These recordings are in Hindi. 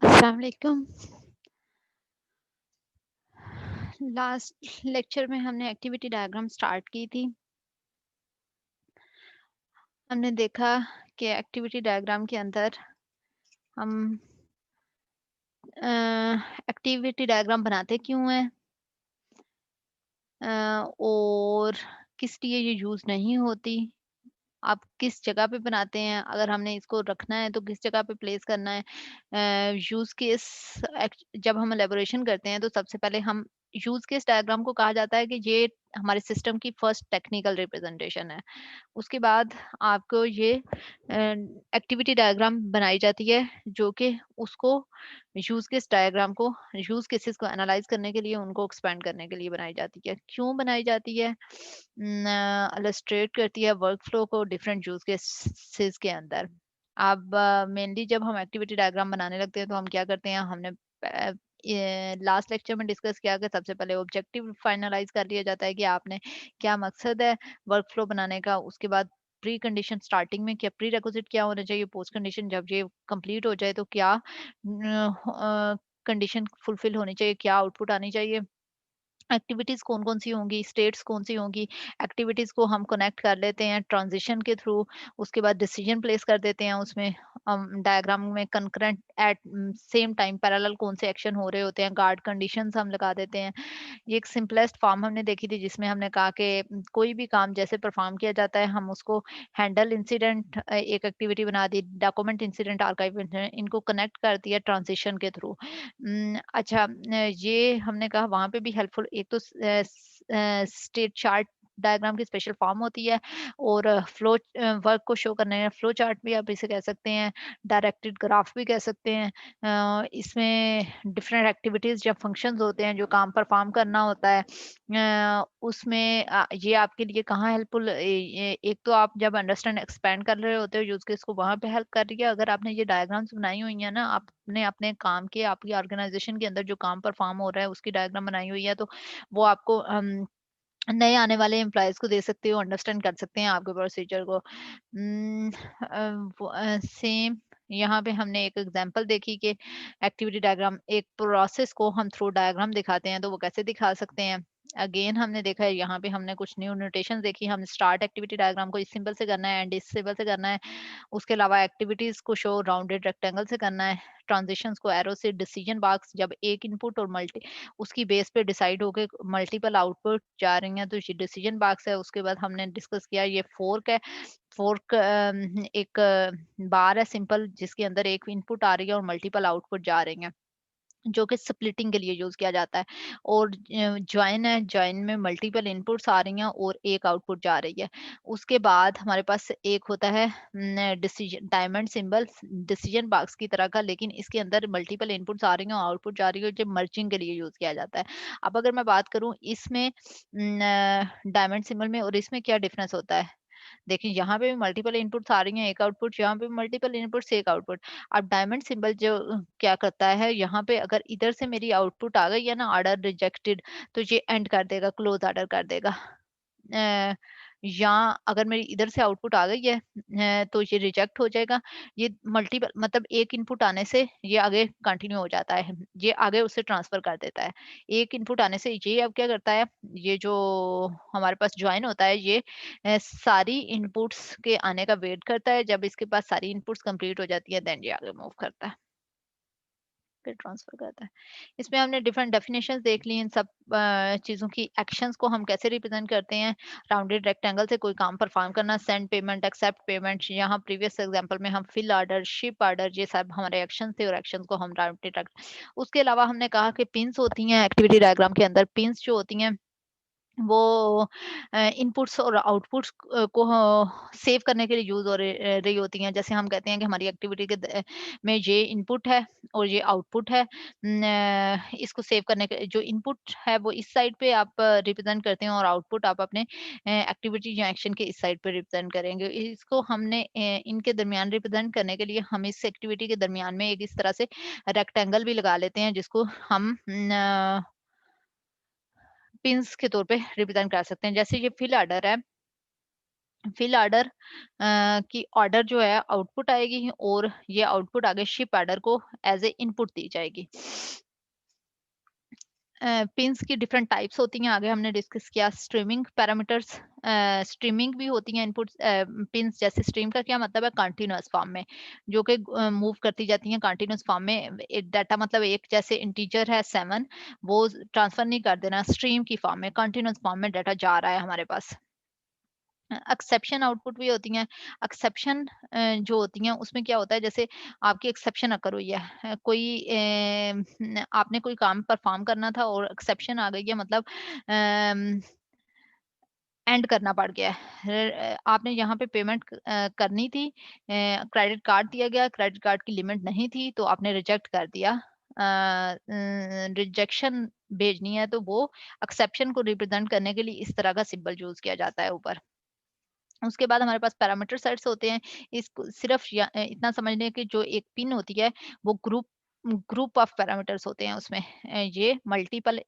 अस्सलाम वालेकुम। लास्ट लेक्चर में हमने एक्टिविटी डायग्राम स्टार्ट की थी। हमने देखा कि एक्टिविटी डायग्राम के अंदर हम एक्टिविटी डायग्राम बनाते क्यों हैं, और किस लिए ये यूज़ नहीं होती, आप किस जगह पे बनाते हैं, अगर हमने इसको रखना है तो किस जगह पे प्लेस करना है। यूज़ केस जब हम एलेबोरेशन करते हैं तो सबसे पहले हम यूज़ केस डायग्राम को कहा जाता है कि ये हमारे सिस्टम की फर्स्ट टेक्निकल रिप्रेजेंटेशन है। उसके बाद आपको ये एक्टिविटी डायग्राम बनाई जाती है जो कि उसको यूज़ केस डायग्राम को यूज़ केसेस को एनालाइज करने के लिए उनको एक्सपेंड करने के लिए बनाई जाती है। क्यों बनाई जाती है? इलस्ट्रेट करती है वर्क फ्लो को डिफरेंट यूज़ केसेस के अंदर। अब मेनली जब हम एक्टिविटी डायग्राम बनाने लगते हैं तो हम क्या करते हैं, हमने ये लास्ट लेक्चर में डिस्कस किया कि सबसे पहले ऑब्जेक्टिव फाइनलाइज कर लिया जाता है कि आपने क्या मकसद है वर्क फ्लो बनाने का। उसके बाद प्री कंडीशन स्टार्टिंग में क्या प्री रिक्विजिट क्या होना चाहिए, पोस्ट कंडीशन जब ये कंप्लीट हो जाए तो क्या कंडीशन फुलफिल होनी चाहिए, क्या आउटपुट आनी चाहिए, एक्टिविटीज कौन-कौन सी होंगी, स्टेट्स कौन सी होंगी, एक्टिविटीज को हम कनेक्ट कर लेते हैं ट्रांजिशन के थ्रू। उसके बाद डिसीजन प्लेस कर देते हैं उसमें। डायग्राम में concurrent at same time parallel कौन से एक्शन हो रहे होते हैं, गार्ड कंडीशंस हम लगा देते हैं। ये एक सिंपलेस्ट फॉर्म हमने देखी थी जिसमें हमने कहा कि कोई भी काम जैसे परफॉर्म किया जाता है हम उसको हैंडल इंसिडेंट एक एक्टिविटी बना दी, डॉक्यूमेंट इंसिडेंट, आर्काइव इंसिडेंट, इनको कनेक्ट कर दिया ट्रांजिशन के थ्रू। अच्छा, ये हमने कहा वहाँ पे भी हेल्पफुल एक तो स्टेट चार्ट डायग्राम की स्पेशल फॉर्म होती है, और फ्लो वर्क को शो करने में फ्लो चार्ट भी आप इसे कह सकते हैं, डायरेक्टेड ग्राफ भी कह सकते हैं। इसमें डिफरेंट एक्टिविटीज जब फंक्शंस होते हैं जो काम परफॉर्म करना होता है, उसमें ये आपके लिए कहाँ हेल्पफुल, एक तो आप जब अंडरस्टैंड एक्सपेंड कर रहे होते हो यूज केस को वहां पे हेल्प कर रही है। अगर आपने ये डायग्राम्स बनाई हुई है ना, आपने अपने काम के आपकी ऑर्गेनाइजेशन के अंदर जो काम परफॉर्म हो रहा है उसकी डायग्राम बनाई हुई है, तो वो आपको नए आने वाले एम्प्लॉयज को दे सकते हो, अंडरस्टैंड कर सकते हैं आपके प्रोसीजर को। सेम यहाँ पे हमने एक एग्जांपल देखी कि एक्टिविटी डायग्राम एक प्रोसेस को हम थ्रू डायग्राम दिखाते हैं तो वो कैसे दिखा सकते हैं। अगेन हमने देखा है यहाँ पे हमने कुछ न्यू नोटेशन देखी। हम स्टार्ट एक्टिविटी डायग्राम को इस सिंबल से करना है, एंड इस सिंबल से करना है। उसके अलावा एक्टिविटीज को शो राउंडेड रेक्टेंगल से करना है, ट्रांजिशंस को एरो से, डिसीजन बॉक्स जब एक इनपुट और मल्टी उसकी बेस पे डिसाइड होके मल्टीपल आउटपुट जा रही हैं तो ये डिसीजन बॉक्स है। उसके बाद हमने डिस्कस किया ये फोर्क है। फोर्क एक बार है सिंपल जिसके अंदर एक इनपुट आ रही है और मल्टीपल आउटपुट जा रही हैं, जो कि स्प्लिटिंग के लिए यूज किया जाता है। और जॉइन है, जॉइन में मल्टीपल इनपुट्स आ रही हैं और एक आउटपुट जा रही है। उसके बाद हमारे पास एक होता है decision diamond symbol, decision box की तरह का, लेकिन इसके अंदर मल्टीपल इनपुट्स आ रही हैं और आउटपुट जा रही है, जो मर्जिंग के लिए यूज किया जाता है। अब अगर मैं बात करूं इसमें डायमंड सिंबल में और इसमें क्या डिफरेंस होता है, देखिए यहाँ पे भी मल्टीपल इनपुट्स आ रही हैं, एक आउटपुट, यहाँ पे भी मल्टीपल इनपुट्स एक आउटपुट। अब डायमंड सिंबल जो क्या करता है, यहाँ पे अगर इधर से मेरी आउटपुट आ गई है ना ऑर्डर रिजेक्टेड, तो ये एंड कर देगा, क्लोज ऑर्डर कर देगा। या अगर मेरी इधर से आउटपुट आ गई है तो ये रिजेक्ट हो जाएगा। ये मल्टीपल मतलब एक इनपुट आने से ये आगे कंटिन्यू हो जाता है, ये आगे उससे ट्रांसफर कर देता है। एक इनपुट आने से ये अब क्या करता है, ये जो हमारे पास ज्वाइन होता है ये सारी इनपुट्स के आने का वेट करता है। जब इसके पास सारी इनपुट्स कंप्लीट हो जाती है देन ये आगे मूव करता है, फिर ट्रांसफर करता है। इसमें हमने डिफरेंट डेफिनेशंस देख ली इन सब चीज़ों की। एक्शंस को हम कैसे रिप्रेजेंट करते हैं, राउंडेड रेक्टेंगल से कोई काम परफॉर्म करना, सेंड पेमेंट, एक्सेप्ट पेमेंट। यहाँ प्रीवियस एग्जांपल में हम फिल ऑर्डर, शिप ऑर्डर, ये सब हमारे एक्शन थे और एक्शंस को हम राउंडेड रख। उसके अलावा हमने कहा कि पिन्स होती हैं एक्टिविटी डायग्राम के अंदर। पिन्स जो होती हैं वो इनपुट्स और आउटपुट्स को सेव करने के लिए यूज़ हो रही होती हैं। जैसे हम कहते हैं कि हमारी एक्टिविटी के में ये इनपुट है और ये आउटपुट है। इसको सेव करने के जो इनपुट है वो इस साइड पे आप रिप्रेजेंट करते हैं और आउटपुट आप अपने एक्टिविटी या एक्शन के इस साइड पे रिप्रेजेंट करेंगे। इसको हमने इनके दरमियान रिप्रेजेंट करने के लिए हम इस एक्टिविटी के दरमियान में एक इस तरह से रेक्टेंगल भी लगा लेते हैं जिसको हम पिन्स के तौर पे रिप्रेजेंट कर सकते हैं। जैसे ये फिल ऑर्डर है, फिल ऑर्डर की ऑर्डर जो है आउटपुट आएगी और ये आउटपुट आगे शिप ऑर्डर को एज ए इनपुट दी जाएगी। पिन्स की डिफरेंट टाइप्स होती हैं, आगे हमने डिस्कस किया। स्ट्रीमिंग पैरामीटर्स, स्ट्रीमिंग भी होती हैं इनपुट पिन्स। जैसे स्ट्रीम का क्या मतलब है, कंटिन्यूअस फॉर्म में, जो कि मूव करती जाती हैं कंटिन्यूअस फॉर्म में। डाटा मतलब एक जैसे इंटीजर है 7, वो ट्रांसफर नहीं कर देना, स्ट्रीम की फॉर्म में कंटिन्यूअस फॉर्म में डाटा जा रहा है हमारे पास। एक्सेप्शन आउटपुट भी होती हैं। एक्सेप्शन जो होती हैं उसमें क्या होता है, जैसे आपकी एक्सेप्शन अकर हुई है, कोई आपने कोई काम परफॉर्म करना था और एक्सेप्शन आ गई है, मतलब एंड करना पड़ गया है। आपने यहाँ पे पेमेंट करनी थी, क्रेडिट कार्ड दिया गया, क्रेडिट कार्ड की लिमिट नहीं थी तो आपने रिजेक्ट कर दिया। रिजेक्शन भेजनी है तो वो एक्सेप्शन को रिप्रेजेंट करने के लिए इस तरह का सिंबल यूज किया जाता है ऊपर। उसके बाद हमारे पास पैरामीटर सेट्स होते हैं। इसको सिर्फ इतना समझ लें कि जो एक पिन होती है वो ग्रुप ग्रुप ऑफ पैरामीटर्स होते हैं उसमें। ये मल्टीपल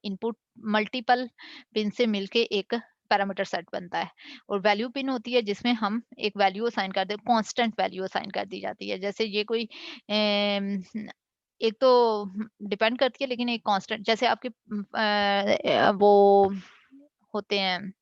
पिन से मिलके एक पैरामीटर सेट बनता है। और वैल्यू पिन होती है जिसमें हम एक वैल्यू असाइन करते हैं, कांस्टेंट वैल्यू असाइन कर दी जाती है। जैसे ये कोई एक तो डिपेंड करती है, लेकिन एक कांस्टेंट जैसे आपके वो होते हैं,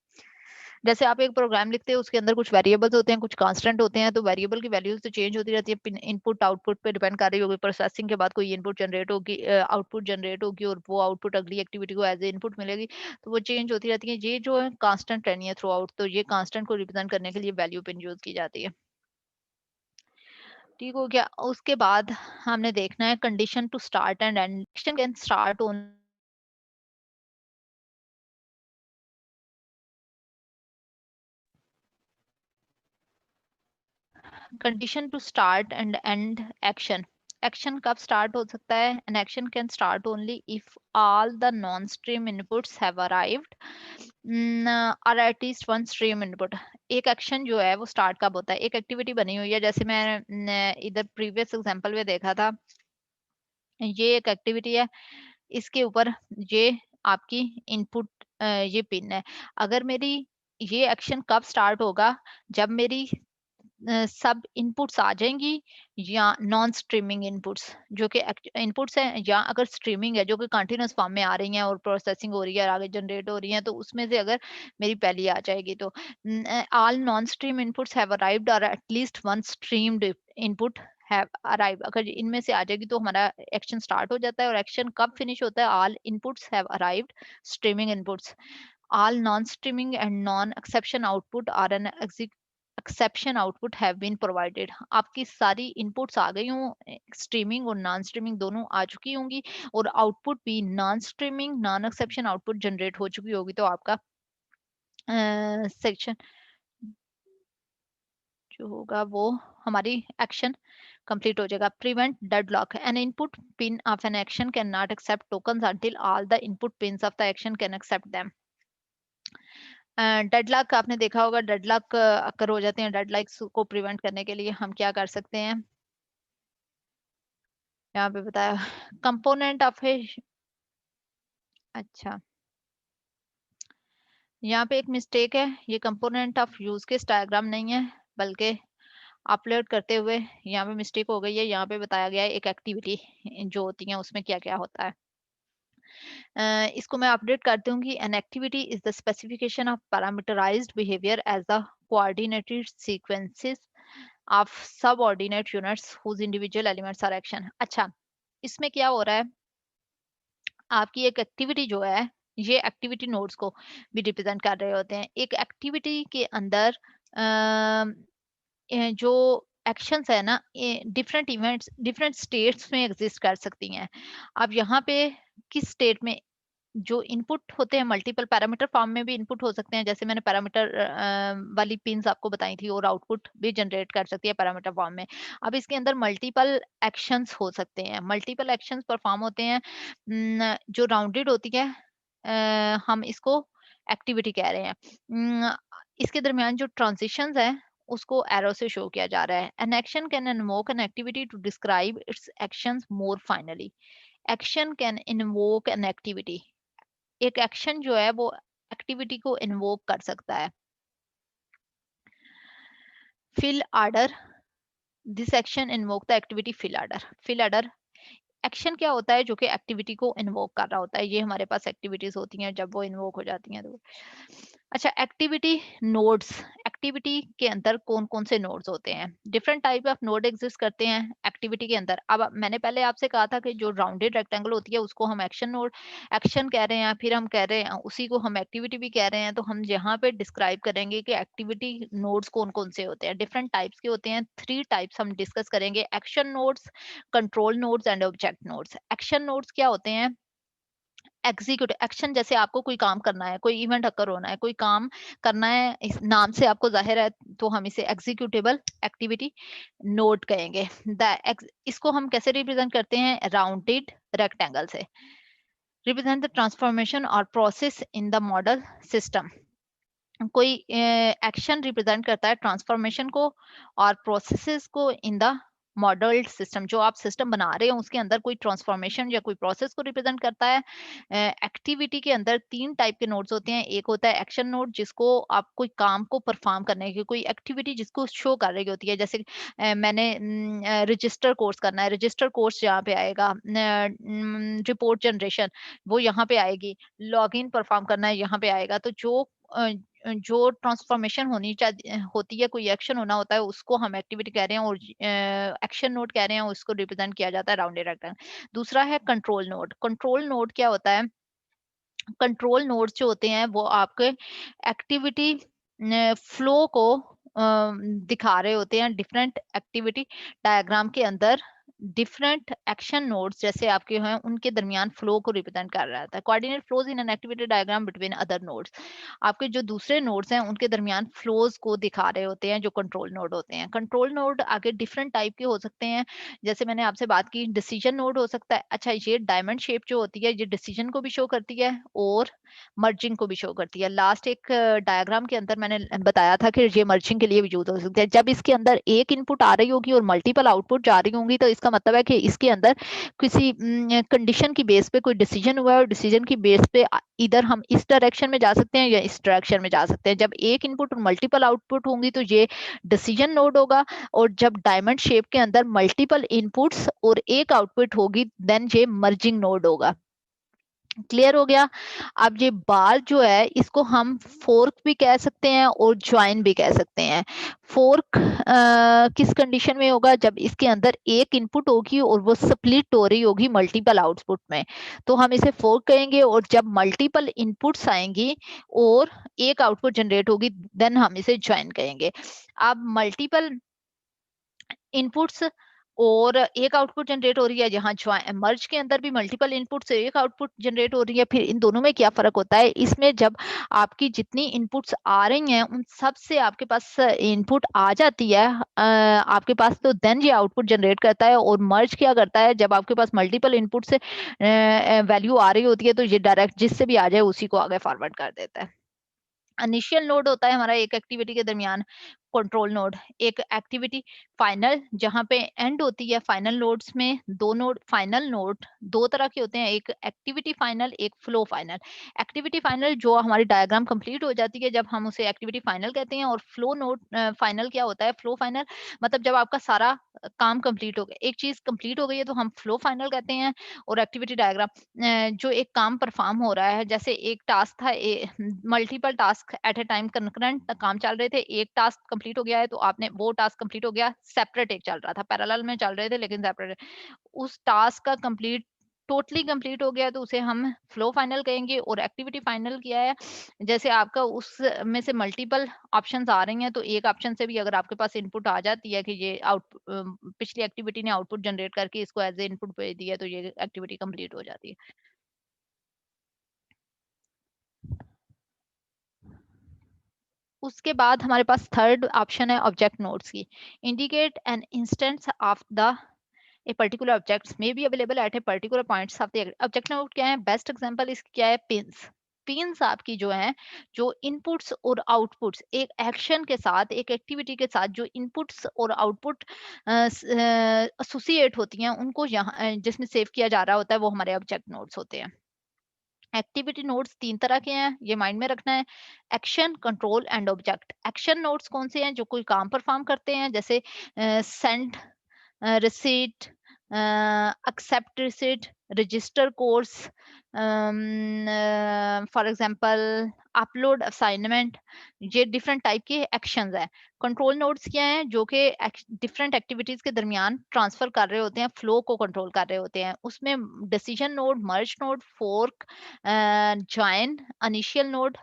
जैसे आप एक प्रोग्राम लिखते हैं उसके अंदर कुछ वेरिएबल्स होते हैं, कुछ कांस्टेंट होते हैं, तो वेरिएबल की वैल्यूज तो चेंज होती रहती है, इनपुट आउटपुट पे डिपेंड कर रही होगी। प्रोसेसिंग के बाद कोई इनपुट जनरेट होगी, आउटपुट जनरेट होगी और वो आउटपुट अगली एक्टिविटी को एज ए इनपुट मिलेगी, तो वो चेंज होती रहती है। ये जो है कांस्टेंट रहनी है थ्रू आउट, तो ये कांस्टेंट को रिप्रेजेंट करने के लिए वैल्यू पिन यूज की जाती है। ठीक हो गया। उसके बाद हमने देखना है condition to start and end. Can start on condition to start and end action. Action कब स्टार्ट हो सकता है? An action can start only if all the non stream inputs have arrived और at least one stream input. एक एक्शन जो है वो स्टार्ट कब होता है? एक एक्टिविटी बनी हुई है, जैसे मैं इधर प्रीवियस एग्जांपल में देखा था, ये एक एक्टिविटी है, इसके ऊपर ये आपकी इनपुट ये पिन है। अगर मेरी ये एक्शन कब स्टार्ट होगा? जब मेरी सब इनपुट्स आ जाएंगी या नॉन स्ट्रीमिंग इनपुट्स, जो कि इनपुट्स हैं, या अगर स्ट्रीमिंग है जो कि कंटिन्यूअस फॉर्म में आ रही हैं और प्रोसेसिंग हो रही है और आगे जनरेट हो रही हैं, तो उसमें से अगर मेरी पहली आ जाएगी तो all non stream inputs have arrived और at least one streamed input have arrived. अगर इनमें से आ जाएगी तो हमारा एक्शन स्टार्ट हो जाता है। और एक्शन कब फिनिश होता है? All inputs have arrived streaming inputs, all non-streaming and non-exception output are an exception output have been provided। आपकी सारी इनपुट्स आ गई हों, स्ट्रीमिंग और नॉन स्ट्रीमिंग दोनों आ चुकी होंगी, और आउटपुट भी non streaming non exception output generate हो चुकी होगी, तो आपका सेक्शन जो होगा वो हमारी एक्शन कंप्लीट हो जाएगा। Prevent deadlock, an input pin of an action can not accept tokens until all the input pins of the action can accept them। Deadlock आपने देखा होगा, डेडलॉक अकर हो जाते हैं। डेडलॉक्स को प्रिवेंट करने के लिए हम क्या कर सकते हैं? यहाँ पे बताया कंपोनेंट ऑफ ए, अच्छा यहाँ पे एक मिस्टेक है, ये component of use case diagram नहीं है, बल्कि अपलोड करते हुए यहाँ पे मिस्टेक हो गई है। यहाँ पे बताया गया है एक एक्टिविटी जो होती है उसमें क्या क्या होता है। इसको मैं अपडेट करती हूँ कि an activity is the specification of parameterised behaviour as the coordinated sequences of subordinate units whose individual elements are action। अच्छा, इसमें क्या हो रहा है, आपकी एक एक्टिविटी जो है, ये एक्टिविटी नोड्स को भी रिप्रेजेंट कर रहे होते हैं। एक एक्टिविटी के अंदर जो एक्शंस है ना, डिफरेंट इवेंट्स डिफरेंट स्टेट्स में एग्जिस्ट कर सकती हैं। अब यहाँ पे किस स्टेट में जो इनपुट होते हैं, मल्टीपल पैरामीटर फॉर्म में भी इनपुट हो सकते हैं, जैसे मैंने पैरामीटर वाली पिन्स आपको बताई थी, और आउटपुट भी जनरेट कर सकती है पैरामीटर फॉर्म में। अब इसके अंदर मल्टीपल एक्शंस हो सकते हैं, मल्टीपल एक्शंस परफॉर्म होते हैं। जो राउंडेड होती है, हम इसको एक्टिविटी कह रहे हैं। इसके दरमियान जो ट्रांजिशंस है उसको एरो से शो किया जा रहा है। An action can invoke an activity to describe its actions more finely. Action can invoke an activity, एक एक्शन जो है वो एक्टिविटी को इन्वोक कर सकता है। fill order. This action invoke the activity fill order. Fill order action क्या होता है जो कि एक्टिविटी को इन्वोक कर रहा होता है। ये हमारे पास एक्टिविटीज होती हैं जब वो इन्वोक हो जाती हैं तो। अच्छा, एक्टिविटी नोड्स, एक्टिविटी के अंदर कौन कौन से नोड्स होते हैं? Different type of node exist करते हैं एक्टिविटी के अंदर। अब मैंने पहले आपसे कहा था कि जो राउंडेड रेक्टेंगल होती है उसको हम एक्शन नोड, एक्शन कह रहे हैं, फिर हम कह रहे हैं उसी को हम एक्टिविटी भी कह रहे हैं। तो हम यहाँ पे डिस्क्राइब करेंगे कि एक्टिविटी नोड्स कौन कौन से होते हैं। डिफरेंट टाइप्स के होते हैं, 3 टाइप्स हम डिस्कस करेंगे, action nodes, control nodes and object nodes. Action nodes क्या होते हैं? एग्जीक्यूट एक्शन, जैसे आपको कोई काम करना है, कोई इवेंट अकर होना है, कोई काम करना है, इस नाम से आपको जाहिर है, तो हम इसे एग्जीक्यूटेबल एक्टिविटी नोड कहेंगे। इसको हम कैसे रिप्रेजेंट करते हैं? राउंडेड रेक्टेंगल से। रिप्रेजेंट द ट्रांसफॉर्मेशन और process in the model system. कोई एक्शन रिप्रेजेंट करता है ट्रांसफॉर्मेशन को और प्रोसेसेस को इन द मॉडल सिस्टम। जो आप सिस्टम बना रहे हो उसके अंदर कोई ट्रांसफॉर्मेशन या कोई प्रोसेस को रिप्रेजेंट करता है। एक्टिविटी के अंदर 3 टाइप के नोड्स होते हैं। एक होता है एक्शन नोड, जिसको आप कोई काम को परफॉर्म करने की, कोई एक्टिविटी जिसको शो कर रही होती है। जैसे मैंने रजिस्टर कोर्स करना है, रजिस्टर कोर्स यहाँ पे आएगा। रिपोर्ट जनरेशन वो यहाँ पे आएगी। लॉगिन परफॉर्म करना है, यहाँ पे आएगा। तो जो ट्रांसफॉर्मेशन होती है, कोई एक्शन होना होता है, उसको हम एक्टिविटी कह रहे हैं, और एक्शन नोड कह रहे हैं, उसको रिप्रेजेंट किया जाता है राउंडेड रेक्टेंगल। दूसरा है कंट्रोल नोड। कंट्रोल नोड क्या होता है? कंट्रोल नोड्स जो होते हैं वो आपके एक्टिविटी फ्लो को दिखा रहे होते हैं डिफरेंट एक्टिविटी डायग्राम के अंदर। डिफरेंट एक्शन नोड्स जैसे आपके हैं उनके दरमियान फ्लो को रिप्रेजेंट कर रहा था। Coordinate flows in an activity diagram between other nodes. आपके जो दूसरे नोड्स हैं उनके दरमियान फ्लोज को दिखा रहे होते हैं, जो कंट्रोल नोड होते हैं। कंट्रोल नोड आगे डिफरेंट टाइप के हो सकते हैं। जैसे मैंने आपसे बात की, डिसीजन नोड हो सकता है। अच्छा, ये डायमंड शेप जो होती है, ये डिसीजन को भी शो करती है और मर्जिंग को भी शो करती है। लास्ट एक डायग्राम के अंदर मैंने बताया था कि ये मर्जिंग के लिए भी यूज हो सकती है। जब इसके अंदर एक इनपुट आ रही होगी और मल्टीपल आउटपुट जा रही होंगी, तो इसका मतलब है कि इसके अंदर किसी कंडीशन की बेस पे कोई डिसीजन हुआ है, और डिसीजन की बेस पे इधर हम इस डायरेक्शन में जा सकते हैं या इस डायरेक्शन में जा सकते हैं। जब एक इनपुट और मल्टीपल आउटपुट होंगी तो ये डिसीजन नोड होगा, और जब डायमंड शेप के अंदर मल्टीपल इनपुट्स और एक आउटपुट होगी, देन ये मर्जिंग नोड होगा। क्लियर हो गया? अब ये बार जो है इसको हम फोर्क भी कह सकते हैं और ज्वाइन भी कह सकते हैं। फोर्क किस कंडीशन में होगा? जब इसके अंदर एक इनपुट होगी और वो स्प्लिट हो रही होगी मल्टीपल आउटपुट में, तो हम इसे फोर्क कहेंगे। और जब मल्टीपल इनपुट्स आएंगी और एक आउटपुट जनरेट होगी, देन हम इसे ज्वाइन कहेंगे। अब मल्टीपल इनपुट्स और एक आउटपुट जनरेट हो रही है, जहां मर्ज के अंदर भी मल्टीपल इनपुट से एक आउटपुट जनरेट हो रही है। फिर इन दोनों में क्या फर्क होता है? इसमें जब आपकी जितनी इनपुट्स आ रही हैं उन सब से आपके पास इनपुट आ जाती है आपके पास, तो देन ये आउटपुट जनरेट करता है। और मर्ज क्या करता है? जब आपके पास मल्टीपल इनपुट से वैल्यू आ रही होती है, तो ये डायरेक्ट जिससे भी आ जाए उसी को आगे फॉरवर्ड कर देता है। इनिशियल नोड होता है हमारा एक एक्टिविटी के दरमियान कंट्रोल नोड। एक एक्टिविटी फाइनल, जहां पे एंड होती है। फाइनल नोड्स में दो नोड, फाइनल नोड दो तरह के होते हैं, एक एक्टिविटी फाइनल, एक फ्लो फाइनल। एक्टिविटी फाइनल जो हमारी डायग्राम कंप्लीट हो जाती है, जब हम उसे एक्टिविटी फाइनल कहते हैं। और फ्लो नोड फाइनल क्या होता है? फ्लो फाइनल मतलब जब आपका सारा काम कंप्लीट हो गया, एक चीज कंप्लीट हो गई है, तो हम फ्लो फाइनल कहते हैं। और एक्टिविटी डायग्राम जो एक काम परफॉर्म हो रहा है, जैसे एक टास्क था, multiple task at A time concurrent काम चल रहे थे, एक टास्क कंप्लीट हो गया है, तो आपने वो टास्क कंप्लीट हो गया, सेपरेट एक चल रहा था, पैरेलल में चल रहे थे लेकिन सेपरेट। उस टास्क का कंप्लीट टोटली कंप्लीट हो गया, तो उसे हम फ्लो फाइनल कहेंगे। और एक्टिविटी फाइनल किया है, जैसे आपका उस में से मल्टीपल ऑप्शंस आ रही हैं, तो एक ऑप्शन से भी अगर आपके पास इनपुट आ जाती है कि ये पिछली एक्टिविटी ने आउटपुट जनरेट करके इसको एज ए इनपुट भेज दिया, तो ये एक्टिविटी कंप्लीट हो जाती है। उसके बाद हमारे पास थर्ड ऑप्शन है ऑब्जेक्ट नोड्स की। Indicate an instance of the a particular objects may be available at a particular points of the object node. क्या है? बेस्ट एग्जांपल इसकी क्या है? पिंस। पिंस आपकी जो है, जो इनपुट्स और आउटपुट्स एक एक्शन के साथ, एक एक्टिविटी के साथ जो इनपुट्स और आउटपुट एसोसिएट होती हैं, उनको यहाँ जिसमें सेव किया जा रहा होता है, वो हमारे ऑब्जेक्ट नोड्स होते हैं। एक्टिविटी नोड्स 3 तरह के हैं, ये माइंड में रखना है। Action, control and object. Action nodes कौन से हैं? जो कोई काम परफॉर्म करते हैं, जैसे send, receipt, accept receipt, register course, for example upload assignment. ये डिफरेंट टाइप के एक्शंस हैं। कंट्रोल नोड्स क्या हैं? जो कि डिफरेंट एक्टिविटीज के दरमियान ट्रांसफर कर रहे होते हैं, फ्लो को कंट्रोल कर रहे होते हैं। उसमें decision node, merge node, fork, join, initial node,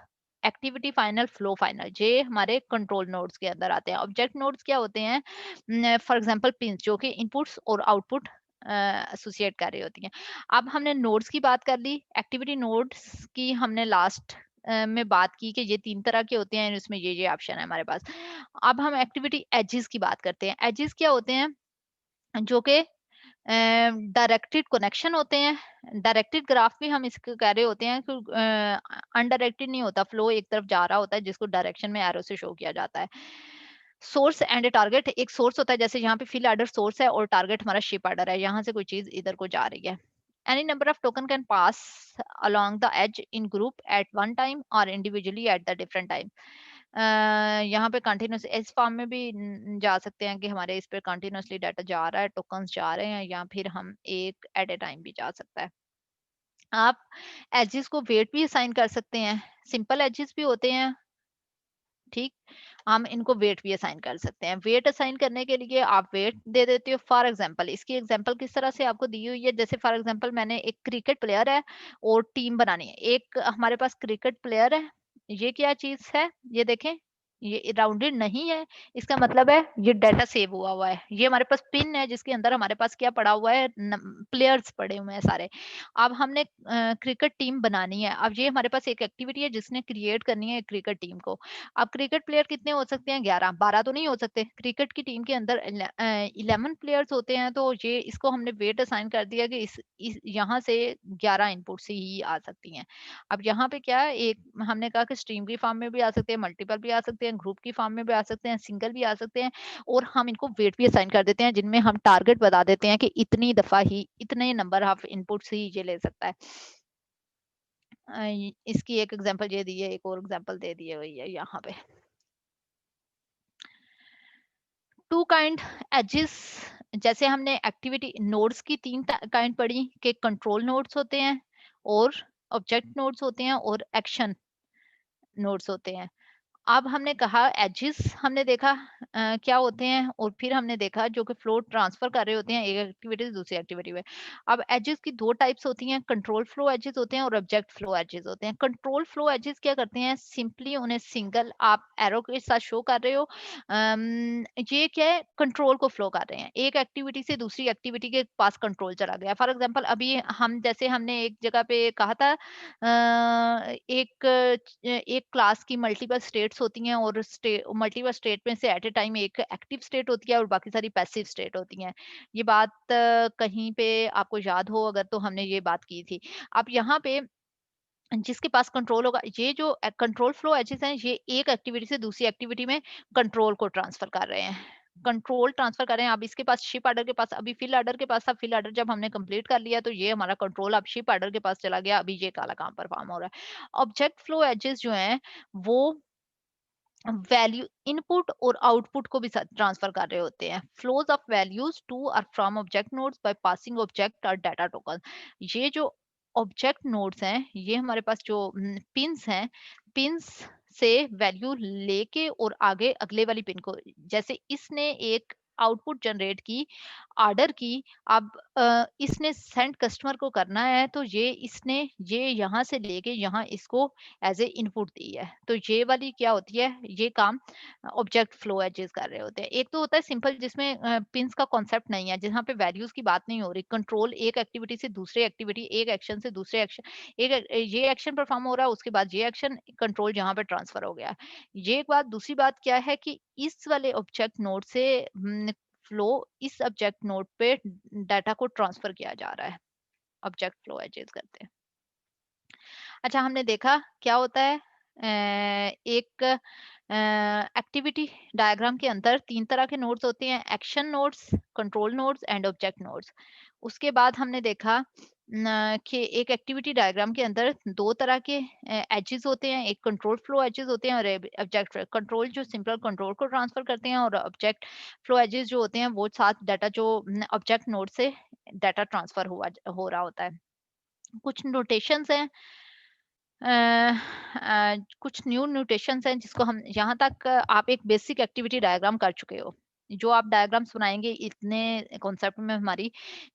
activity final, flow final, ये हमारे कंट्रोल नोड्स के अंदर आते हैं। ऑब्जेक्ट नोड्स क्या होते हैं? फॉर एग्जांपल पिंस, जो कि इनपुट्स और आउटपुट एसोसिएट कर रही होती हैं। अब हमने नोड्स की बात कर ली, एक्टिविटी नोड्स की हमने लास्ट में बात की कि ये 3 तरह के होते हैं, इसमें ये ऑप्शन है हमारे पास। अब हम एक्टिविटी एजेस की बात करते हैं। एजेस क्या होते हैं? जो कि डायरेक्टेड कनेक्शन होते हैं। डायरेक्टेड ग्राफ भी हम इसको कह रहे होते हैं कि अनडायरेक्टेड नहीं होता, फ्लो एक तरफ जा रहा होता है जिसको डायरेक्शन में एरो से शो किया जाता है। सोर्स एंड टारगेट, एक सोर्स होता है, जैसे यहाँ पे फिल आर्डर सोर्स है और टारगेट हमारा शिप आर्डर है, यहाँ से कोई चीज इधर को जा रही है। Any number of token can pass along the edge in group at one time or individually at the different time। यहाँ पे कंटिन्यूस इस फॉर्म में भी जा सकते हैं कि हमारे इस पे कंटिन्यूसली डाटा जा रहा है, टोकन्स जा रहे हैं, या फिर हम एक एट ए टाइम भी जा सकता है। आप एजेस को वेट भी असाइन कर सकते हैं। सिंपल एजेस भी होते हैं, ठीक। हम इनको वेट भी असाइन कर सकते हैं। वेट असाइन करने के लिए आप वेट दे देते हो। फॉर एग्जांपल, इसकी एग्जांपल किस तरह से आपको दी हुई है? जैसे फॉर एग्जांपल मैंने एक क्रिकेट प्लेयर है और टीम बनानी है। एक हमारे पास क्रिकेट प्लेयर है, ये क्या चीज है? ये देखें, ये राउंडेड नहीं है, इसका मतलब है ये डाटा सेव हुआ हुआ है। ये हमारे पास पिन है जिसके अंदर हमारे पास क्या पड़ा हुआ है? प्लेयर्स पड़े हुए हैं सारे। अब हमने क्रिकेट टीम बनानी है। अब ये हमारे पास एक एक्टिविटी है जिसने क्रिएट करनी है क्रिकेट टीम को। अब क्रिकेट प्लेयर कितने हो सकते हैं? 11, 12 तो नहीं हो सकते। क्रिकेट की टीम के अंदर 11 प्लेयर्स होते हैं, तो ये इसको हमने वेट असाइन कर दिया कि इस यहाँ से 11 इनपुट से ही आ सकती हैं। अब यहाँ पे क्या है, एक हमने कहा कि स्ट्रीम की फॉर्म में भी आ सकते हैं, मल्टीपल भी आ सकते हैं, ग्रुप की फॉर्म में भी आ सकते हैं, सिंगल भी आ सकते हैं, और हम इनको वेट भी असाइन कर देते हैं जिनमें हम टारगेट बता देते हैं कि इतनी दफा ही इतने नंबर ऑफ इनपुट्स ही ये ले सकता है। इसकी एक एग्जांपल ये दी है, एक और एग्जांपल दे दी हुई है यहाँ पे। टू काइंड एजेस, जैसे हमने एक्टिविटी नोड्स की 3 काइंड पढ़ी कि कंट्रोल नोड्स होते हैं और ऑब्जेक्ट नोड्स होते हैं और एक्शन नोड्स होते हैं। अब हमने कहा एजेस हमने देखा क्या होते हैं, और फिर हमने देखा जो कि फ्लो ट्रांसफर कर रहे होते हैं एक एक्टिविटी से दूसरी एक्टिविटी में। अब एजेस की 2 टाइप्स होती हैं, कंट्रोल फ्लो एजेस होते हैं और ऑब्जेक्ट फ्लो एजेस होते हैं। कंट्रोल फ्लो एजेस क्या करते हैं? सिंपली उन्हें सिंगल आप एरो के साथ शो कर रहे हो। ये क्या है? कंट्रोल को फ्लो कर रहे हैं, एक एक्टिविटी से दूसरी एक्टिविटी के पास कंट्रोल चला गया। फॉर एग्जांपल अभी हम जैसे हमने एक जगह पे कहा था, एक क्लास की मल्टीपल स्टेट्स होती हैं और मल्टीपल स्टेट में से एट ए टाइम एक एक्टिव स्टेट होती है और बाकी सारी पैसिव स्टेट होती हैं। ये बात कहीं पे आपको याद हो अगर, तो हमने ये बात की थी। अब यहाँ पे जिसके पास कंट्रोल होगा, ये जो कंट्रोल फ्लो एजेस हैं, ये एक एक्टिविटी से दूसरी एक्टिविटी में कंट्रोल को ट्रांसफर कर रहे हैं। कंट्रोल ट्रांसफर कर रहे हैं। अब इसके पास शिप आर्डर के पास, अभी फिल आर्डर के पास था, फिल आर्डर जब हमने कंप्लीट कर लिया तो ये हमारा कंट्रोल अब शिप आर्डर के पास चला गया, अभी ये काला काम परफॉर्म हो रहा है। ऑब्जेक्ट फ्लो एजेस जो हैं वो वैल्यू इनपुट और आउटपुट को भी ट्रांसफर कर रहे होते हैं। फ्लोज ऑफ वैल्यूज टू और from object nodes by passing object और डाटा टोकन। ये जो ऑब्जेक्ट नोड्स हैं, ये हमारे पास जो पिंस हैं, पिंस से वैल्यू लेके और आगे अगले वाली पिन को, जैसे इसने एक आउटपुट जनरेट की, ऑर्डर की। अब इसने सेंड कस्टमर को करना है, तो ये यहाँ से लेके यहाँ इसको एज ए इनपुट दी है, तो ये वाली क्या होती है? ये काम ऑब्जेक्ट फ्लो एजेस कर रहे होते हैं। एक तो होता है सिंपल जिसमें पिंस का कॉन्सेप्ट नहीं है, जहाँ पे वैल्यूज की बात नहीं हो रही, कंट्रोल एक एक्टिविटी से दूसरे एक्टिविटी, एक एक्शन से दूसरे एक्शन, ये एक्शन परफॉर्म हो रहा है, उसके बाद ये एक्शन कंट्रोल जहाँ पे ट्रांसफर हो गया। ये एक बात। दूसरी बात क्या है कि इस वाले ऑब्जेक्ट नोड से फ्लो इस ऑब्जेक्ट नोड पे डाटा को ट्रांसफर किया जा रहा है, ऑब्जेक्ट फ्लो एजेस करते हैं। अच्छा, हमने देखा क्या होता है, एक एक्टिविटी डायग्राम के अंदर 3 तरह के नोड्स होते हैं, action nodes, control nodes and object nodes. उसके बाद हमने देखा कि एक एक्टिविटी डायग्राम के अंदर 2 तरह के एजेस होते हैं, एक कंट्रोल फ्लो एजेस होते हैं और ऑब्जेक्ट कंट्रोल जो सिंपल कंट्रोल को ट्रांसफर करते हैं, और ऑब्जेक्ट फ्लो एजेस जो होते हैं वो साथ डाटा जो ऑब्जेक्ट नोड से डाटा ट्रांसफर हो रहा होता है। कुछ नोटेशंस हैं, कुछ न्यू नोटेशंस हैं जिसको हम यहाँ तक आप एक बेसिक एक्टिविटी डायग्राम कर चुके हो। जो आप डायग्राम्स बनाएँगे इतने कॉन्सेप्ट में हमारी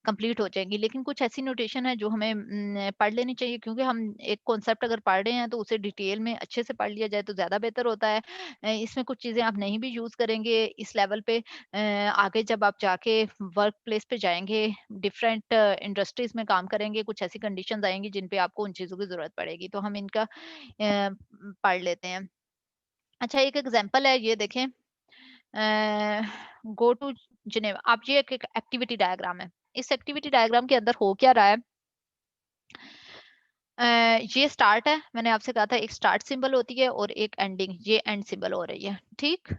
कंप्लीट हो जाएँगी। लेकिन कुछ ऐसी नोटेशन है जो हमें पढ़ लेनी चाहिए, क्योंकि हम एक कॉन्सेप्ट अगर पढ़ रहे हैं तो उसे डिटेल में अच्छे से पढ़ लिया जाए तो ज़्यादा बेहतर होता है। इसमें कुछ चीज़ें आप नहीं भी यूज़ करेंगे इस लेवल पे, आगे जब आप जाके वर्क प्लेस पे जाएँगे, डिफरेंट इंडस्ट्रीज़ में काम करेंगे, कुछ ऐसी कंडीशंस आएँगी जिन पे आपको उन चीज़ों की ज़रूरत पड़ेगी। तो हम इनका पढ़ लेते हैं। अच्छा, एक एग्ज़ाम्पल है, ये देखें। गो टू जिनेवा, आप ये एक एक्टिविटी डायग्राम है। इस एक्टिविटी डायग्राम के अंदर हो क्या रहा है? ये स्टार्ट है, मैंने आपसे कहा था एक स्टार्ट सिंबल होती है और एक एंडिंग, ये एंड सिंबल हो रही है, ठीक?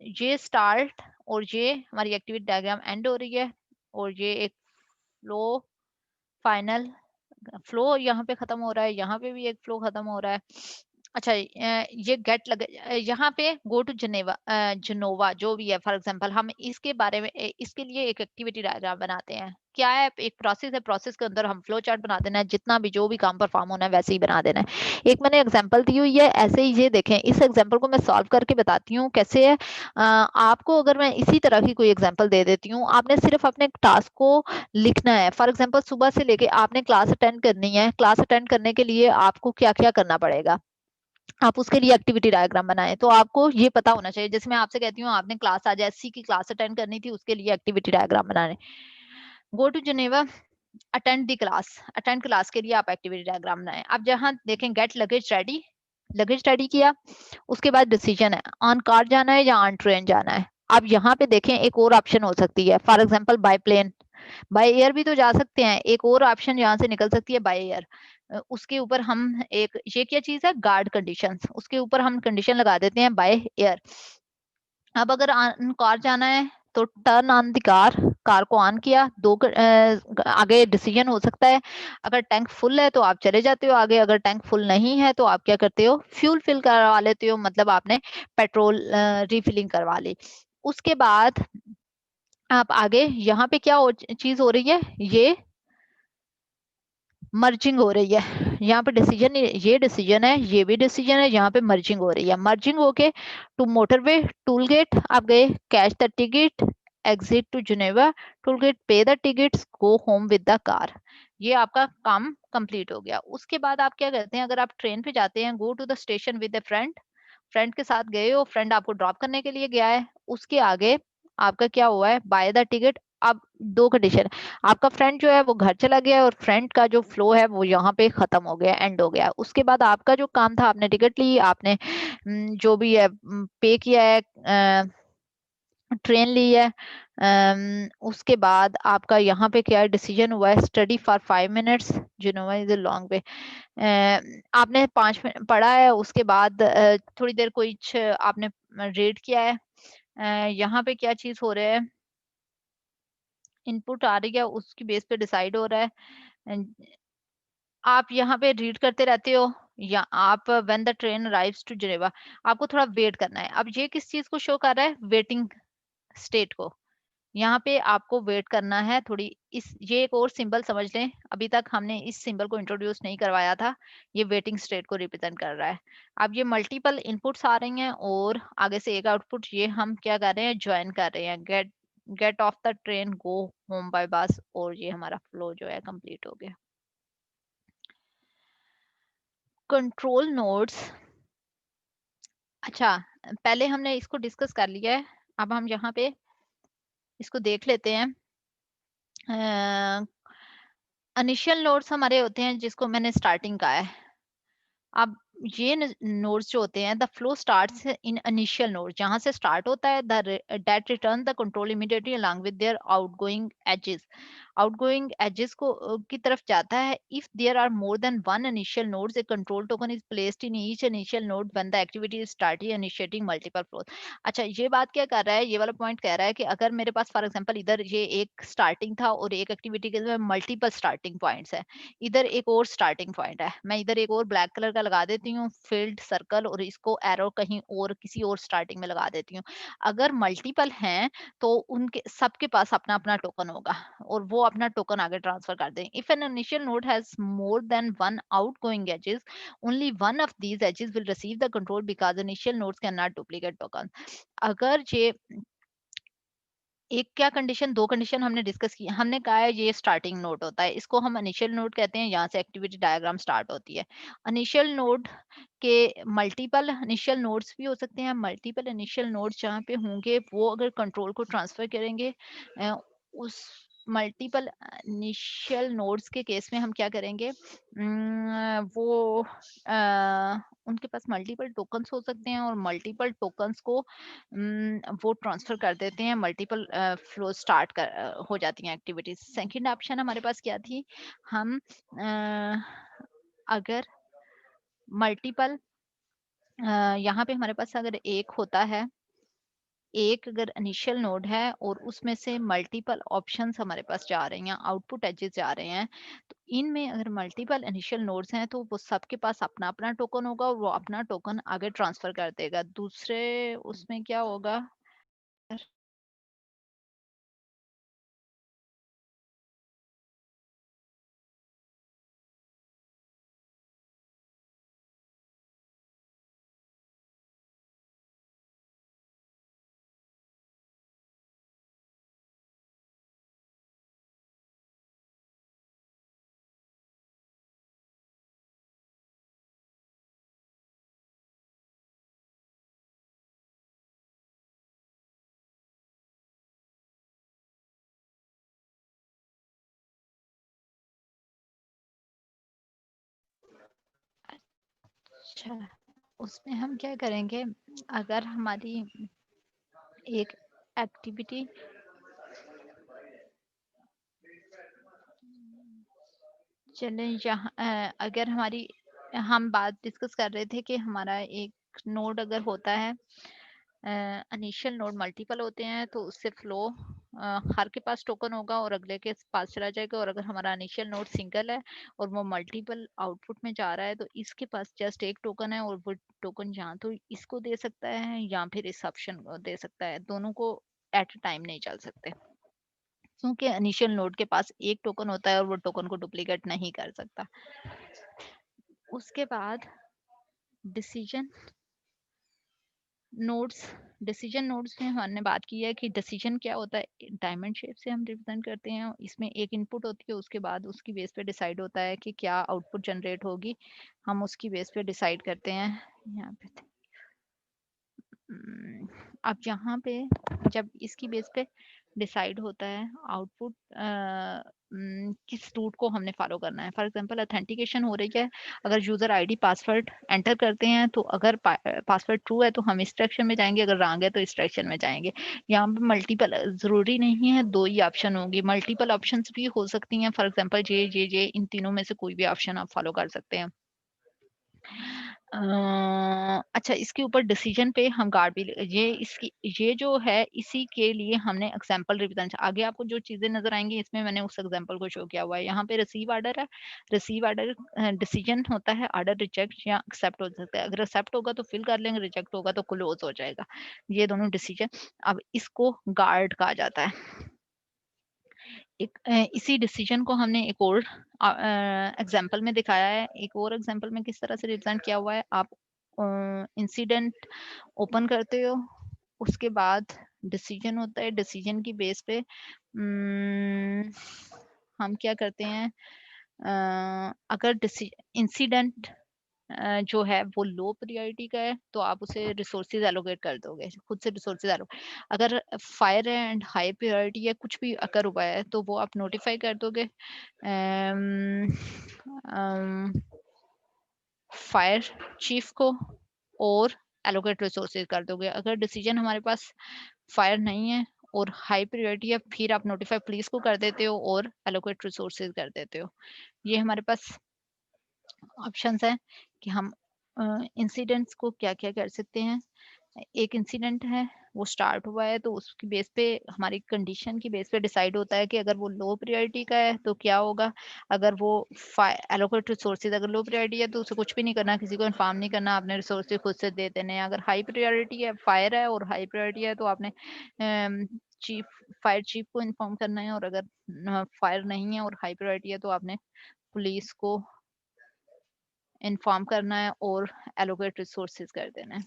ये स्टार्ट और ये हमारी एक्टिविटी डायग्राम एंड हो रही है, और ये एक फ्लो फाइनल फ्लो यहाँ पे खत्म हो रहा है, यहाँ पे भी एक फ्लो खत्म हो रहा है। अच्छा, ये गेट लगे यहाँ पे गो टू जनेवा, जनोवा जो भी है, फॉर एग्जांपल हम इसके बारे में इसके लिए एक एक्टिविटी डायग्राम बनाते हैं। क्या है? एक प्रोसेस है, प्रोसेस के अंदर हम फ्लो चार्ट बना देना है, जितना भी जो भी काम परफॉर्म होना है वैसे ही बना देना है। एक मैंने एग्जांपल दी हुई है, ऐसे ही ये देखें, इस एग्जांपल को मैं सॉल्व करके बताती हूँ कैसे है। आपको अगर मैं इसी तरह की कोई एग्जांपल दे देती हूँ, आपने सिर्फ अपने टास्क को लिखना है। फॉर एग्जांपल सुबह से लेके आपने क्लास अटेंड करनी है, क्लास अटेंड करने के लिए आपको क्या-क्या करना पड़ेगा, आप उसके लिए एक्टिविटी डायग्राम बनाएँ। तो आपको ये पता होना चाहिए, जैसे मैं आपसे कहती हूँ आपने क्लास आज एससी की क्लास अटेंड करनी थी, उसके लिए एक्टिविटी डायग्राम बनाने। Go to Geneva, attend the class, attend class के लिए आप एक्टिविटी डायग्राम बनाएँ। अब जहाँ देखें गेट लगेज रेडी किया, उसके बाद डिसीजन है ऑन कार जाना है या ऑन ट्रेन जाना है। अब यहाँ पे देखें एक और ऑप्शन हो सकती है, for example by plane, by air भी तो जा सकते हैं। एक और ऑप्शन यहाँ से निकल सकती है बाय एयर। उसके ऊपर हम एक ये क्या चीज़ है, गार्ड कंडीशंस, उसके ऊपर हम कंडीशन लगा देते हैं बाय एयर। अब अगर ऑन कार जाना है तो turn on the car, car को ऑन किया, आगे डिसीजन हो सकता है। अगर टैंक फुल है तो आप चले जाते हो आगे, अगर टैंक फुल नहीं है तो आप क्या करते हो, फ्यूल फिल करवा लेते हो, मतलब आपने पेट्रोल रिफिलिंग करवा ली। उसके बाद आप आगे यहाँ पे क्या चीज हो रही है, ये मर्जिंग हो रही है। यहाँ पे डिसीजन, ये डिसीजन है, ये भी डिसीजन है, यहाँ पे मर्जिंग हो रही है। मर्जिंग होके टू मोटरवे टूल गेट आप गए, catch the ticket, exit to Geneva toll gate, pay the tickets, go home with the car. ये आपका काम कंप्लीट हो गया। उसके बाद आप क्या करते हैं, अगर आप ट्रेन पे जाते हैं, go to the station with a friend, friend के साथ गए हो, फ्रेंड आपको ड्रॉप करने के लिए गया है। उसके आगे आपका क्या हुआ है, बाय द टिकट। अब दो कंडीशन, आपका फ्रेंड जो है वो घर चला गया और फ्रेंड का जो फ्लो है वो यहाँ पे खत्म हो गया, एंड हो गया। उसके बाद आपका जो काम था, आपने टिकट ली, आपने जो भी है पे किया है, ट्रेन ली है। उसके बाद आपका यहाँ पे क्या डिसीजन हुआ है, study for 5 minutes, Geneva is a long way. आपने 5 मिनट पढ़ा है, उसके बाद थोड़ी देर कुछ आपने रीड किया है। यहाँ पे क्या चीज हो रहा है, इनपुट आ रही है, उसकी बेस पे डिसाइड हो रहा है। आप यहाँ पे रीड करते रहते हो, या आप when the train arrives to Geneva, आपको थोड़ा वेट करना है। अब ये किस चीज को शो कर रहा है, वेटिंग स्टेट को। यहाँ पे आपको वेट करना है थोड़ी। इस ये एक और सिंबल समझ लें, अभी तक हमने इस सिंबल को इंट्रोड्यूस नहीं करवाया था। ये वेटिंग स्टेट को रिप्रेजेंट कर रहा है। अब ये मल्टीपल इनपुट्स आ रही हैं और आगे से एक आउटपुट, ये हम क्या कर रहे हैं, ज्वाइन कर रहे हैं, get get off the train, go home by bus, और ये हमारा फ्लो जो है कंप्लीट हो गया। कंट्रोल नोड्स, अच्छा, पहले हमने इसको डिस्कस कर लिया है। अब हम यहाँ पे इसको देख लेते हैं। इनिशियल नोड्स हमारे होते हैं जिसको मैंने स्टार्टिंग कहा है। अब ये नोड्स जो होते हैं, the flow starts in initial node, जहां से स्टार्ट होता है, the that return the control immediately along with their outgoing edges. Outgoing edges को की तरफ जाता है। If there are more than one initial nodes, a control token is placed in each initial node when the activity is started initiating multiple flow. अच्छा, ये बात क्या कर रहा है, ये वाला पॉइंट कह रहा है कि अगर मेरे पास फॉर एग्जांपल इधर ये एक स्टार्टिंग था और एक एक्टिविटी के मल्टीपल स्टार्टिंग पॉइंट्स है, इधर एक और स्टार्टिंग पॉइंट है, मैं इधर एक और ब्लैक कलर का लगा देती हूँ फील्ड सर्कल, और इसको एरो कहीं और किसी और स्टार्टिंग में लगा देती हूँ। अगर मल्टीपल हैं तो उनके सबके पास अपना अपना टोकन होगा और वो अपना टोकन आगे ट्रांसफर कर दें। If an initial node has more than one outgoing edges, only one of these edges will receive the control because initial nodes can not duplicate token. अगर ये एक क्या कंडीशन, 2 कंडीशन हमने डिस्कस की। हमने कहा है ये स्टार्टिंग नोड होता है, इसको हम इनिशियल नोड कहते हैं, यहाँ से एक्टिविटी डायग्राम स्टार्ट होती है। इनिशियल नोड के मल्टीपल इनिशियल नोड्स भी हो सकते हैं। मल्टीपल इनिशियल नोड्स जहाँ पे होंगे वो अगर कंट्रोल को ट्रांसफर करेंगे, उस मल्टीपल इनिशियल नोड्स के केस में हम क्या करेंगे, वो उनके पास मल्टीपल टोकन्स हो सकते हैं और मल्टीपल टोकन्स को वो ट्रांसफर कर देते हैं, मल्टीपल फ्लो स्टार्ट हो जाती हैं एक्टिविटीज। सेकंड ऑप्शन हमारे पास क्या थी, हम अगर मल्टीपल यहाँ पे हमारे पास अगर एक होता है, एक अगर इनिशियल नोड है और उसमें से मल्टीपल ऑप्शंस हमारे पास जा रहे हैं, आउटपुट एजेस जा रहे हैं, तो इनमें अगर मल्टीपल इनिशियल नोड्स हैं तो वो सबके पास अपना अपना टोकन होगा और वो अपना टोकन आगे ट्रांसफर कर देगा। दूसरे उसमें क्या होगा, अच्छा उसमें हम क्या करेंगे, अगर हमारी एक एक्टिविटी, चलें यहाँ अगर हमारी, हम बात डिस्कस कर रहे थे कि हमारा एक नोड अगर होता है, इनिशियल नोड मल्टीपल होते हैं तो उससे फ्लो हर के पास टोकन होगा और अगले के पास चला जाएगा। और अगर हमारा इनिशियल नोड सिंगल है और वो मल्टीपल आउटपुट में जा रहा है तो इसके पास जस्ट एक टोकन है और वो टोकन या तो इसको दे सकता है या फिर इस ऑप्शन को दे सकता है, दोनों को एट अ टाइम नहीं चल सकते, क्योंकि इनिशियल नोड के पास एक टोकन होता है और वो टोकन को डुप्लीकेट नहीं कर सकता। उसके बाद डिसीजन नोड्स, डिसीजन नोड्स में हमने बात की है कि डिसीजन क्या होता है, डायमंड शेप से हम रिप्रेजेंट करते हैं। इसमें एक इनपुट होती है, उसके बाद उसकी बेस पे डिसाइड होता है कि क्या आउटपुट जनरेट होगी, हम उसकी बेस पे डिसाइड करते हैं। यहाँ पे अब यहाँ पे जब इसकी बेस पे डिसाइड होता है आउटपुट, किस रूट को हमने फॉलो करना है। फॉर एग्जांपल ऑथेंटिकेशन हो रही है, अगर यूजर आईडी पासवर्ड एंटर करते हैं तो अगर पासवर्ड ट्रू है तो हम इस डायरेक्शन में जाएंगे, अगर रॉन्ग है तो इस डायरेक्शन में जाएंगे। यहाँ पे मल्टीपल जरूरी नहीं है दो ही ऑप्शन होंगी, मल्टीपल ऑप्शंस भी हो सकती हैं। फॉर एग्जांपल जे इन तीनों में से कोई भी ऑप्शन आप फॉलो कर सकते हैं। अच्छा, इसके ऊपर डिसीजन पे हम गार्ड भी ये इसकी ये जो है इसी के लिए हमने एग्जांपल रिवीजन, आगे आपको जो चीजें नजर आएंगी इसमें मैंने उस एग्जांपल को शो किया हुआ है। यहाँ पे रिसीव ऑर्डर है, रिसीव ऑर्डर डिसीजन होता है, ऑर्डर रिजेक्ट या एक्सेप्ट हो सकता है। अगर एक्सेप्ट होगा तो फिल कर लेंगे, रिजेक्ट होगा तो क्लोज हो जाएगा, ये दोनों डिसीजन। अब इसको गार्ड कहा जाता है। एक इसी डिसीजन को हमने एक और एग्जांपल में दिखाया है। एक और एग्जांपल में किस तरह से रिप्रेजेंट किया हुआ है, आप इंसिडेंट ओपन करते हो, उसके बाद डिसीजन होता है, डिसीजन की बेस पे हम क्या करते हैं, अगर इंसिडेंट जो है वो लो प्रायोरिटी का है तो आप उसे रिसोर्सेज एलोकेट कर दोगे, खुद से रिसोर्सेज एलोकेट। अगर फायर एंड हाई प्रायोरिटी या कुछ भी अगर हुआ है तो वो आप नोटिफाई कर दोगे। अम, अम, फायर चीफ को और एलोकेट रिसोर्सेज कर दोगे। अगर डिसीजन हमारे पास फायर नहीं है और हाई प्रायोरिटी है, फिर आप नोटिफाई पुलिस को कर देते हो और एलोकेट रिसोर्सेज कर देते हो। ये हमारे पास ऑप्शंस हैं कि हम इंसिडेंट्स को क्या-क्या कर सकते हैं। एक इंसिडेंट है, वो स्टार्ट हुआ है तो उसकी बेस पे हमारी कंडीशन की बेस पे डिसाइड होता है कि अगर वो लो प्रायोरिटी का है तो क्या होगा। अगर वो एलोकेट रिसोर्सेज अगर लो प्रायोरिटी है तो उसे कुछ भी नहीं करना, किसी को इन्फॉर्म नहीं करना, आपने रिसोर्सेज खुद से दे देने हैं। अगर हाई प्रायोरिटी है, फायर है और हाई प्रायोरिटी है तो आपने चीफ फायर चीफ को इन्फॉर्म करना है, और अगर फायर नहीं है और हाई प्रायोरिटी है तो आपने पुलिस को इन्फॉर्म करना है और एलोकेट रिसोर्सेज कर देना है।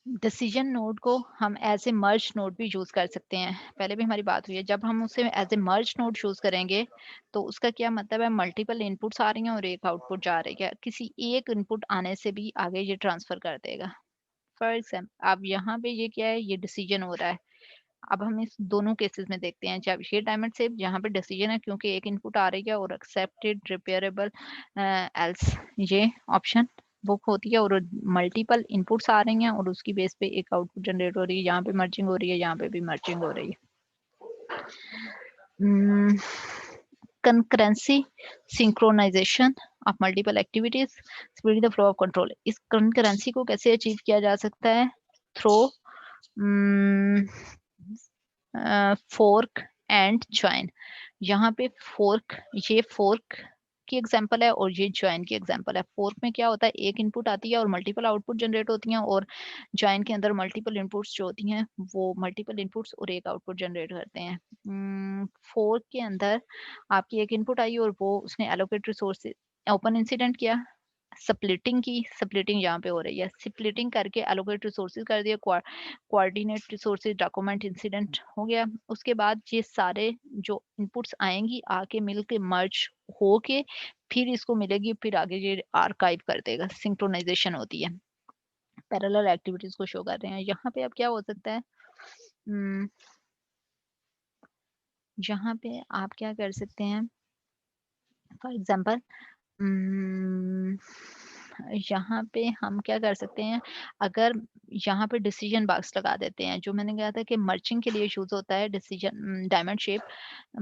डिसीजन नोड को हम एज ए मर्ज नोड भी यूज कर सकते हैं। पहले भी हमारी बात हुई है, जब हम उसे as a merge node use करेंगे तो उसका क्या मतलब है, मल्टीपल इनपुट्स आ रही हैं और एक आउटपुट जा रही है, किसी एक इनपुट आने से भी आगे ये ट्रांसफर कर देगा। फॉर एग्जाम्पल अब यहाँ पे ये क्या है, ये डिसीजन हो रहा है। अब हम इस दोनों केसेस में देखते हैं, जब ये डायमंड शेप जहाँ पे डिसीजन है क्योंकि एक इनपुट आ रही है और एक्सेप्टेड रिपेयरेबल एल्स ये ऑप्शन बुक होती है, और मल्टीपल इनपुट्स आ रही हैं और उसकी बेस पे एक आउटपुट जनरेट हो रही है। यहाँ पे मर्जिंग हो रही है, यहाँ पे भी मर्जिंग हो रही है। Concurrency synchronisation of multiple activities speed the flow of control. इस कंकरेंसी को कैसे अचीव किया जा सकता है, थ्रो फोर्क एंड ज्वाइन। यहाँ पे फोर्क, ये फोर्क की एग्जांपल है और ये ज्वाइन की एग्जांपल है। फोर्क में क्या होता है, एक इनपुट आती है और मल्टीपल आउटपुट जनरेट होती हैं, और ज्वाइन के अंदर मल्टीपल इनपुट्स जो होती हैं वो मल्टीपल इनपुट्स और एक आउटपुट जनरेट करते हैं। फोर्क के अंदर आपकी एक इनपुट आई और वो उसने एलोकेट रिसोर्स ओपन इंसिडेंट किया, स्प्लिटिंग की, स्प्लिटिंग यहाँ पे हो रही है, स्प्लिटिंग करके एलोकेट रिसोर्सेज कर दिया, कोऑर्डिनेट रिसोर्सेज डॉक्यूमेंट इंसिडेंट हो गया। उसके बाद ये सारे जो इनपुट्स आएंगी आके मिल के मर्ज हो के फिर इसको मिलेगी, फिर आगे ये आर्काइव कर देगा, सिंक्रोनाइजेशन होती है। पैरेलल एक्टिविटीज को शो कर रहे हैं। यहाँ पे अब क्या हो सकता है, यहाँ पे आप क्या कर सकते हैं, फॉर एग्जाम्पल यहाँ पे हम क्या कर सकते हैं, अगर यहाँ पे डिसीजन बॉक्स लगा देते हैं, जो मैंने कहा था कि मर्चिंग के लिए यूज होता है डिसीजन डायमंड शेप,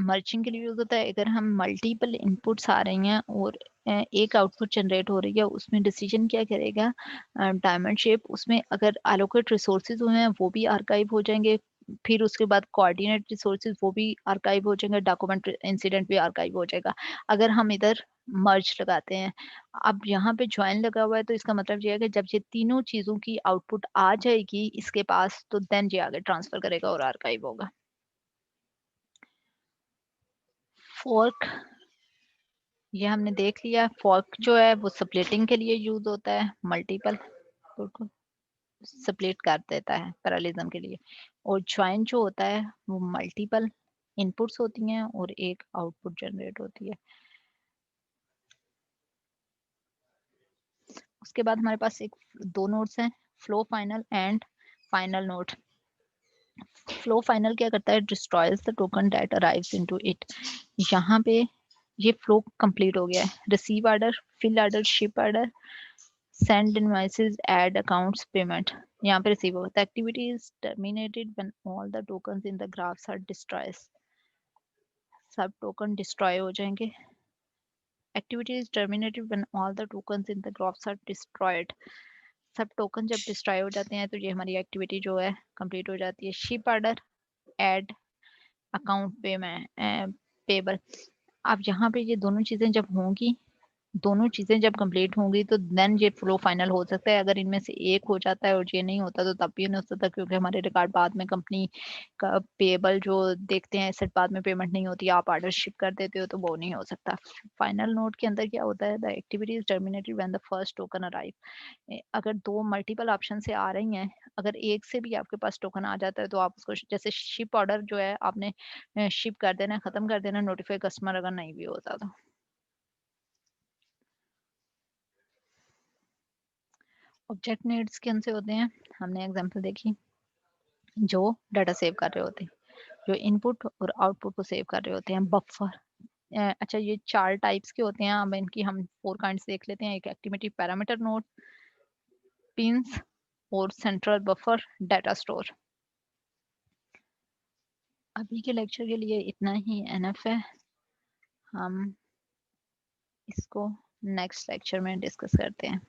मर्चिंग के लिए यूज होता है। अगर हम मल्टीपल इनपुट्स आ रही हैं और एक आउटपुट जनरेट हो रही है, उसमें डिसीजन क्या करेगा, डायमंड शेप, उसमें अगर एलोकेट रिसोर्सेज हुए हैं वो भी आर्काइव हो जाएंगे, फिर उसके बाद कोऑर्डिनेट रिसोर्सेज वो भी आर्काइव हो जाएंगे, डॉक्यूमेंट इंसिडेंट भी आर्काइव हो जाएगा। अगर हम इधर मर्ज लगाते हैं, अब यहाँ पे ज्वाइन लगा हुआ है तो इसका मतलब ये है कि जब ये तीनों चीजों की आउटपुट आ जाएगी इसके पास तो देन ये आगे ट्रांसफर करेगा और आर्काइव होगा। फोर्क, ये हमने देख लिया, फोर्क जो है वो स्प्लिटिंग के लिए यूज होता है, मल्टीपल को स्प्लिट कर देता है पैरेललिज्म के लिए, और ज्वाइन जो होता है वो मल्टीपल इनपुट्स होती हैं और एक आउटपुट जनरेट होती है। उसके बाद हमारे पास एक दो नोड्स हैं, flow final and final node. Flow final क्या करता है, destroys the token that arrives into it. यहाँ पे ये फ्लो कंप्लीट हो गया है, receive order, fill order, ship order, send invoices, add accounts, payment. यहाँ पे रिसीव होता है। Activity is terminated when all the tokens in the graphs are destroyed. सब टोकन डिस्ट्रॉय हो जाएंगे। Activity is terminated when all the tokens in the graphs are destroyed. सब टोकन जब डिस्ट्रॉय हो जाते हैं तो ये हमारी एक्टिविटी जो है कंप्लीट हो जाती है। Ship order, add account, payable. अब यहाँ पे ये दोनों चीजें जब होंगी, दोनों चीजें जब कंप्लीट होंगी तो देन ये फ्लो फाइनल हो सकता है। अगर इनमें से एक हो जाता है और ये नहीं होता तो तब भी नहीं हो सकता, क्योंकि हमारे रिकॉर्ड बाद में कंपनी का पेबल जो देखते हैं, सेट बाद में पेमेंट नहीं होती, आप ऑर्डर शिप कर देते हो तो वो नहीं हो सकता। फाइनल नोट के अंदर क्या होता है, the activity is terminated when the first token arrive. अगर दो मल्टीपल ऑप्शन से आ रही हैं, अगर एक से भी आपके पास टोकन आ जाता है तो आप उसको, जैसे शिप ऑर्डर जो है आपने शिप कर देना, खत्म कर देना, नोटिफाई कस्टमर अगर नहीं भी होता तो। ऑब्जेक्ट नीड्स कौन से होते हैं, हमने एग्जांपल देखी, जो डाटा सेव कर रहे होते हैं, जो इनपुट और आउटपुट को सेव कर रहे होते हैं। बफर, अच्छा ये 4 टाइप्स के होते हैं, अब इनकी हम 4 काइंड्स देख लेते हैं। एक एक्टिविटी पैरामीटर नोड, पिन्स और सेंट्रल बफर डाटा स्टोर। अभी के लेक्चर के लिए इतना ही एनफ है, हम इसको नेक्स्ट लेक्चर में डिस्कस करते हैं।